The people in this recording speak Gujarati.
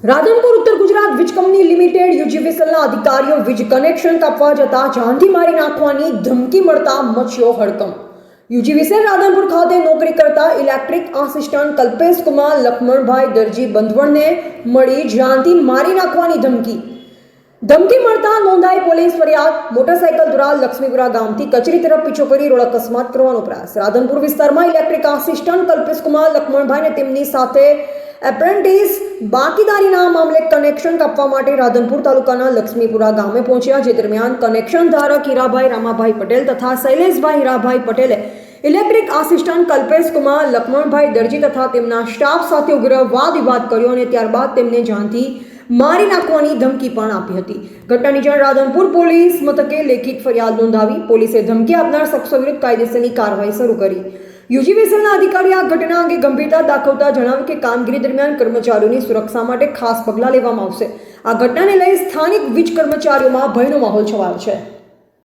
રાધનપુર ઉત્તર ગુજરાત વીજ કંપની લિમિટેડ યુજીવીસીએલના અધિકારીઓ વીજ કનેક્શન કાપવા જતા જાનથી મારી નાખવાની ધમકી મળતા મચ્યો હડકંપ। યુજીવીસીએલ રાધનપુર ખાતે નોકરી કરતા ઇલેક્ટ્રિક આસિસ્ટન્ટ કલ્પેશ કુમાર લક્ષ્મણભાઈ દરજી બંધવણને મળી જાનથી મારી નાખવાની ધમકી મળતા નોંધાઈ પોલીસ ફરિયાદ। મોટરસાયકલ દ્વારા લક્ષ્મીપુરા ગામથી કચેરી તરફ પીછો કરી રોડ અકસ્માત કરવાનો પ્રયાસ। રાધનપુર વિસ્તારમાં ઇલેક્ટ્રિક આસિસ્ટન્ટ કલ્પેશ કુમાર લક્ષ્મણભાઈને તેમની સાથે એપ્રેન્ટિસ બાકીદારીના મામલે કનેક્શન કાપવા માટે રાધનપુર તાલુકાના લક્ષ્મીપુરા ગામે પહોંચ્યા। જે દરમિયાન કનેક્શન ધારક હીરાભાઈ રામાભાઈ પટેલ તથા શૈલેષભાઈ હીરાભાઈ પટેલે ઇલેક્ટ્રિક આસિસ્ટન્ટ કલ્પેશ કુમાર લક્ષ્મણભાઈ દરજી તથા તેમના સ્ટાફ સાથે ઉગ્ર વાદ વિવાદ કર્યો અને ત્યારબાદ તેમને જાનથી મારી નાખવાની ધમકી પણ આપી હતી। ઘટનાની જાણ રાધનપુર પોલીસ મથકે લેખિત ફરિયાદ નોંધાવી પોલીસે ધમકી આપનાર શખ્સો વિરુદ્ધ કાયદેસરની કાર્યવાહી શરૂ કરી। યુજીવીસીએલના અધિકારીએ આ ઘટના અંગે ગંભીરતા દાખવતા જણાવ્યું કે કામગીરી દરમિયાન કર્મચારીઓની સુરક્ષા માટે ખાસ પગલાં લેવામાં આવશે। આ ઘટનાને લઈ સ્થાનિક વીજ કર્મચારીઓમાં ભયનો માહોલ છવાયો છે।